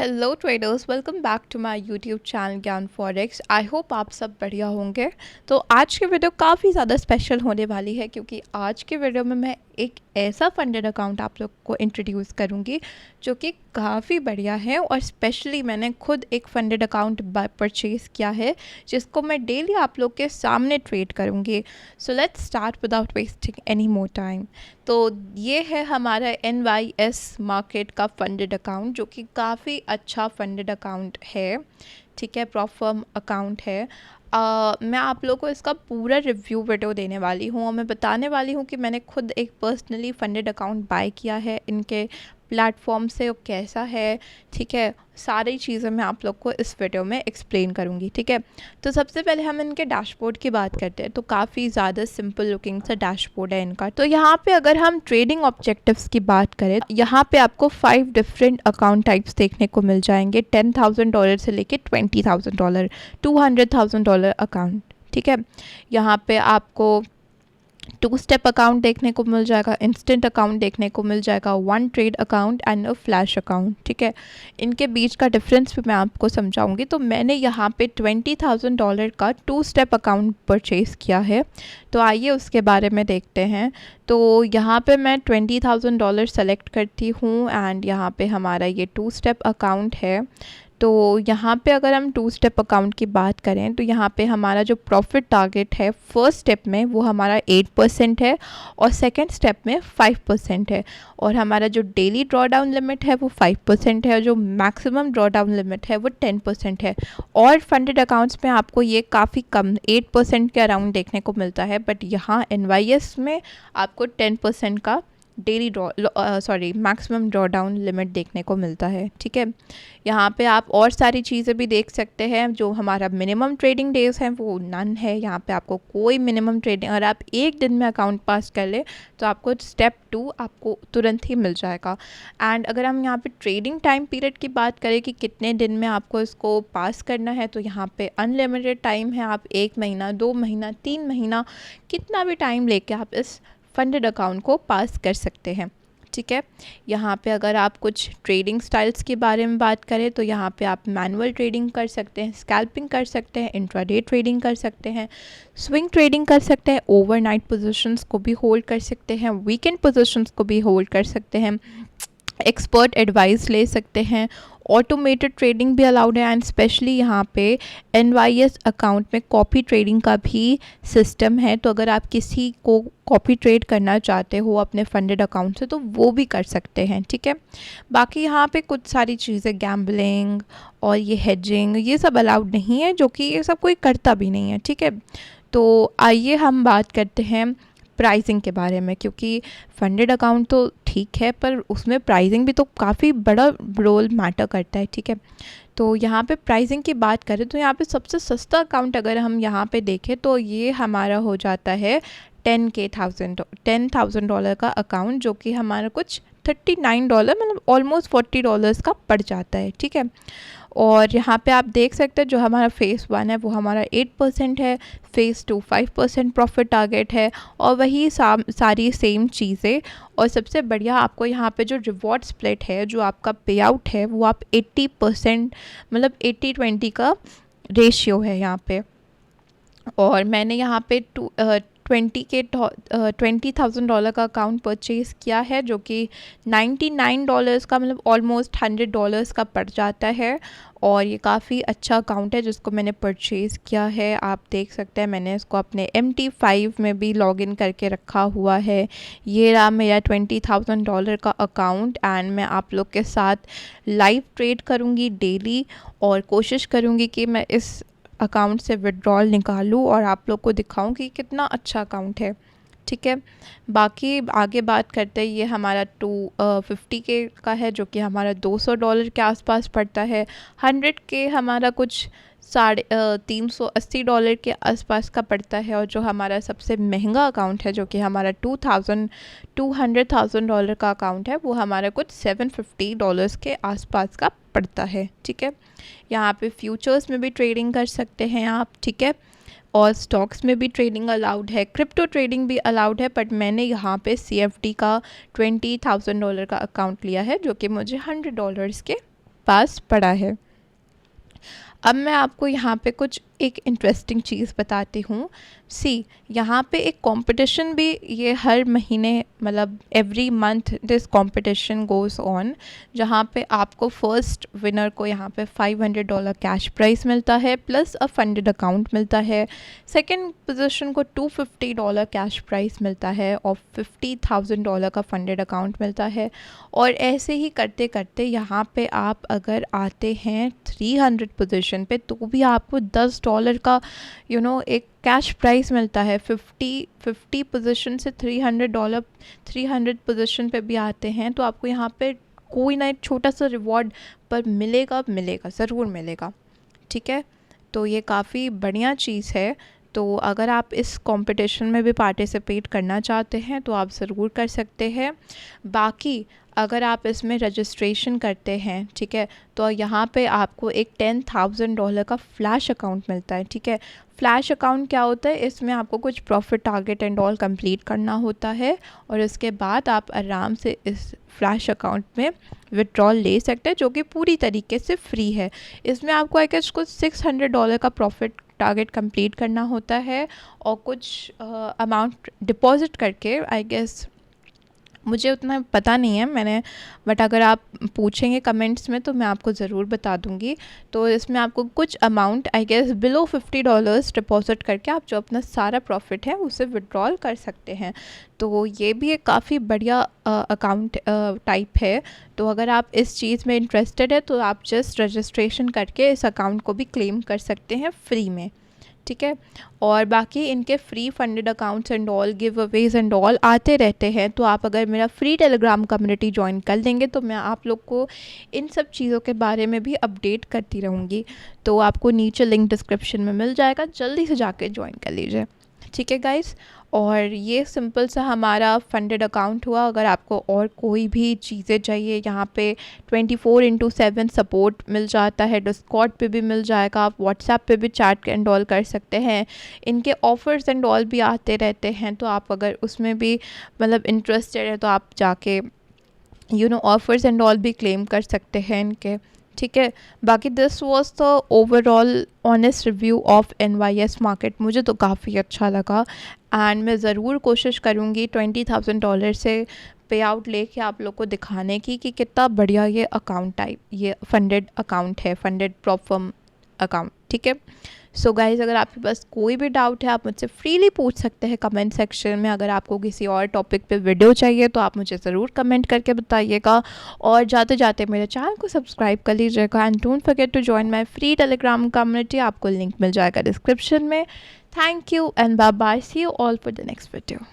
Hello traders, welcome back to my YouTube channel Gyan Forex. I होप आप सब बढ़िया होंगे। तो आज की वीडियो काफ़ी ज़्यादा स्पेशल होने वाली है क्योंकि आज के वीडियो में मैं एक ऐसा फंडेड अकाउंट आप लोग को इंट्रोड्यूस करूंगी जो कि काफ़ी बढ़िया है और स्पेशली मैंने खुद एक फंडेड अकाउंट परचेज़ किया है जिसको मैं डेली आप लोग के सामने ट्रेड करूंगी। So let's start without wasting any more time. तो ये है हमारा NYS मार्केट का फंडेड अकाउंट जो कि काफ़ी अच्छा फंडेड अकाउंट है। ठीक है, प्रॉफर्म अकाउंट है। मैं आप लोगों को इसका पूरा रिव्यू वीडियो देने वाली हूँ और मैं बताने वाली हूँ कि मैंने खुद एक पर्सनली फंडेड अकाउंट बाय किया है इनके प्लेटफॉर्म से और कैसा है। ठीक है, सारी चीज़ें मैं आप लोग को इस वीडियो में एक्सप्लेन करूँगी। ठीक है, तो सबसे पहले हम इनके डैशबोर्ड की बात करते हैं। तो काफ़ी ज़्यादा सिंपल लुकिंग सा डैशबोर्ड है इनका। तो यहाँ पे अगर हम ट्रेडिंग ऑब्जेक्टिव्स की बात करें, यहाँ पे आपको 5 डिफरेंट अकाउंट टाइप्स देखने को मिल जाएंगे। $10,000 से लेके $20,000, $200,000 अकाउंट। ठीक है, यहाँ पे आपको 2 स्टेप अकाउंट देखने को मिल जाएगा, इंस्टेंट अकाउंट देखने को मिल जाएगा, 1 trade account and a flash account. ठीक है, इनके बीच का डिफरेंस भी मैं आपको समझाऊंगी। तो मैंने यहाँ पे $20,000 का 2 स्टेप अकाउंट परचेज़ किया है। तो आइए उसके बारे में देखते हैं। तो यहाँ पे मैं $20,000 सेलेक्ट करती हूँ एंड यहाँ पे हमारा ये 2 स्टेप अकाउंट है। तो यहाँ पे अगर हम 2 स्टेप अकाउंट की बात करें तो यहाँ पे हमारा जो प्रॉफिट टारगेट है फर्स्ट स्टेप में वो हमारा 8% है और सेकंड स्टेप में 5% है। और हमारा जो डेली ड्रॉ डाउन लिमिट है वो 5% है और जो मैक्सिमम ड्रॉ डाउन लिमिट है वो 10% है। और फंडेड अकाउंट्स में आपको ये काफ़ी कम 8% के अराउंड देखने को मिलता है, बट यहाँ NYS में आपको 10% का daily maximum draw down limit देखने को मिलता है। ठीक है, यहाँ पे आप और सारी चीज़ें भी देख सकते हैं। जो हमारा मिनिमम ट्रेडिंग डेज हैं वो नन है। यहाँ पे आपको कोई मिनिमम ट्रेडिंग, अगर आप एक दिन में अकाउंट पास कर ले तो आपको स्टेप 2 आपको तुरंत ही मिल जाएगा। एंड अगर हम यहाँ पे ट्रेडिंग टाइम पीरियड की बात करें कि कितने दिन में आपको इसको पास करना है, तो यहाँ पे अनलिमिटेड टाइम है। आप 1 महीना, 2 महीना, 3 महीना, कितना भी टाइम लेके आप इस फंडेड अकाउंट को पास कर सकते हैं। ठीक है, यहाँ पे अगर आप कुछ ट्रेडिंग स्टाइल्स के बारे में बात करें तो यहाँ पे आप मैनुअल ट्रेडिंग कर सकते हैं, स्कैल्पिंग कर सकते हैं, इंट्राडे ट्रेडिंग कर सकते हैं, स्विंग ट्रेडिंग कर सकते हैं, ओवरनाइट पोजीशंस को भी होल्ड कर सकते हैं, वीकेंड पोजीशंस को भी होल्ड कर सकते हैं, एक्सपर्ट एडवाइस ले सकते हैं, ऑटोमेटेड ट्रेडिंग भी अलाउड है। एंड स्पेशली यहाँ पे NYS अकाउंट में कॉपी ट्रेडिंग का भी सिस्टम है। तो अगर आप किसी को कॉपी ट्रेड करना चाहते हो अपने फंडेड अकाउंट से तो वो भी कर सकते हैं। ठीक है, बाकी यहाँ पे कुछ सारी चीज़ें गैम्बलिंग और ये हेजिंग ये सब अलाउड नहीं है, जो कि ये सब कोई करता भी नहीं है। ठीक है, तो आइए हम बात करते हैं प्राइसिंग के बारे में, क्योंकि फंडेड अकाउंट तो ठीक है पर उसमें प्राइसिंग भी तो काफ़ी बड़ा रोल मैटर करता है। ठीक है, तो यहाँ पे प्राइसिंग की बात करें तो यहाँ पे सबसे सस्ता अकाउंट अगर हम यहाँ पे देखें तो ये हमारा हो जाता है $10,000 का अकाउंट, जो कि हमारा कुछ $39 मतलब ऑलमोस्ट $40 का पड़ जाता है। ठीक है, और यहाँ पे आप देख सकते हैं जो हमारा फेज़ 1 है वो हमारा 8% है, फेज़ 2 5% प्रॉफिट टारगेट है और वही सारी सेम चीज़ें। और सबसे बढ़िया आपको यहाँ पे जो रिवॉर्ड स्प्लिट है, जो आपका पे आउट है वो आप 80% मतलब 80-20 का रेशियो है यहाँ पे। और मैंने यहाँ पे $20,000 का अकाउंट परचेज़ किया है, जो कि $99 का मतलब ऑलमोस्ट $100 का पड़ जाता है। और ये काफ़ी अच्छा अकाउंट है जिसको मैंने परचेज़ किया है। आप देख सकते हैं मैंने इसको अपने MT5 में भी लॉगिन करके रखा हुआ है। ये रहा मेरा $20,000 का अकाउंट एंड मैं आप लोग के साथ लाइव ट्रेड करूँगी डेली और कोशिश करूँगी कि मैं इस अकाउंट से विड्रॉल निकालूँ और आप लोग को दिखाऊं कि कितना अच्छा अकाउंट है। ठीक है, बाकी आगे बात करते हैं। ये हमारा 250K का है जो कि हमारा $200 के आसपास पड़ता है। 100K हमारा कुछ $380 के आसपास का पड़ता है। और जो हमारा सबसे महंगा अकाउंट है जो कि हमारा $200,000 का अकाउंट है वो हमारा कुछ $750 के आसपास का पड़ता है। ठीक है, यहाँ पे फ्यूचर्स में भी ट्रेडिंग कर सकते हैं आप। ठीक है, और स्टॉक्स में भी ट्रेडिंग अलाउड है, क्रिप्टो ट्रेडिंग भी अलाउड है, बट मैंने यहाँ पे CFD का $20,000 का अकाउंट लिया है जो कि मुझे $100 के पास पड़ा है। अब मैं आपको यहाँ पे कुछ एक इंटरेस्टिंग चीज़ बताती हूँ। सी, यहाँ पे एक कंपटीशन भी ये हर महीने मतलब every month this competition goes on, जहाँ पे आपको फर्स्ट विनर को यहाँ पे $500 कैश प्राइस मिलता है प्लस अ फंडेड अकाउंट मिलता है। सेकंड पोजीशन को $250 कैश प्राइस मिलता है और $50,000 का फंडेड अकाउंट मिलता है। और ऐसे ही करते करते यहाँ पे आप अगर आते हैं 300 पोजीशन पे तो भी आपको $10 का एक कैश प्राइस मिलता है। 50 पोजीशन से $300, 300 पोजीशन पे भी आते हैं तो आपको यहाँ पे कोई ना एक छोटा सा रिवॉर्ड पर मिलेगा, ज़रूर मिलेगा। ठीक है, तो ये काफ़ी बढ़िया चीज़ है। तो अगर आप इस कंपटीशन में भी पार्टिसिपेट करना चाहते हैं तो आप ज़रूर कर सकते हैं। बाकी अगर आप इसमें रजिस्ट्रेशन करते हैं, ठीक है, तो यहाँ पे आपको एक $10,000 का फ्लैश अकाउंट मिलता है। ठीक है, फ्लैश अकाउंट क्या होता है, इसमें आपको कुछ profit target and all complete करना होता है और इसके बाद आप आराम से इस फ्लैश अकाउंट में विड्रॉल ले सकते हैं, जो कि पूरी तरीके से फ्री है। इसमें आपको आई गेस कुछ $600 का प्रॉफिट टारगेट कंप्लीट करना होता है और कुछ अमाउंट डिपॉजिट करके, आई गेस मुझे उतना पता नहीं है मैंने, बट अगर आप पूछेंगे कमेंट्स में तो मैं आपको ज़रूर बता दूंगी। तो इसमें आपको कुछ amount I guess below $50 deposit करके आप जो अपना सारा प्रॉफिट है उसे विड्रॉल कर सकते हैं। तो ये भी एक काफ़ी बढ़िया अकाउंट टाइप है। तो अगर आप इस चीज़ में इंटरेस्टेड है तो आप जस्ट रजिस्ट्रेशन करके इस अकाउंट को भी क्लेम कर सकते हैं फ्री में। ठीक है, और बाकी इनके free funded accounts and all give Awez and all आते रहते हैं। तो आप अगर मेरा फ्री टेलीग्राम कम्युनिटी ज्वाइन कर लेंगे तो मैं आप लोग को इन सब चीज़ों के बारे में भी अपडेट करती रहूँगी। तो आपको नीचे लिंक डिस्क्रिप्शन में मिल जाएगा, जल्दी से जाके ज्वाइन कर लीजिए। ठीक है गाइस, और ये सिंपल सा हमारा फंडेड अकाउंट हुआ। अगर आपको और कोई भी चीज़ें चाहिए, यहाँ पे 24/7 सपोर्ट मिल जाता है, डिस्कॉर्ड पे भी मिल जाएगा, आप व्हाट्सएप पे भी चैट एंड ऑल कर सकते हैं। इनके ऑफ़र्स एंड ऑल भी आते रहते हैं, तो आप अगर उसमें भी मतलब इंटरेस्टेड है तो आप जाके ऑफ़र्स एंड ऑल भी क्लेम कर सकते हैं इनके। ठीक है, बाकी this was the overall honest review of NYS market. मुझे तो काफ़ी अच्छा लगा एंड मैं ज़रूर कोशिश करूँगी $20,000 से पे आउट लेके आप लोग को दिखाने की कि कितना बढ़िया ये अकाउंट टाइप, ये फंडेड अकाउंट है, फंडेड प्रॉप फर्म अकाउंट। ठीक है, सो गाइज़, अगर आपके पास कोई भी डाउट है आप मुझसे फ्रीली पूछ सकते हैं कमेंट सेक्शन में। अगर आपको किसी और टॉपिक पे वीडियो चाहिए तो आप मुझे ज़रूर कमेंट करके बताइएगा। और जाते जाते मेरे चैनल को सब्सक्राइब कर लीजिएगा and don't forget to join my free Telegram community. आपको लिंक मिल जाएगा डिस्क्रिप्शन में। Thank you and bye bye, see you all for the next video.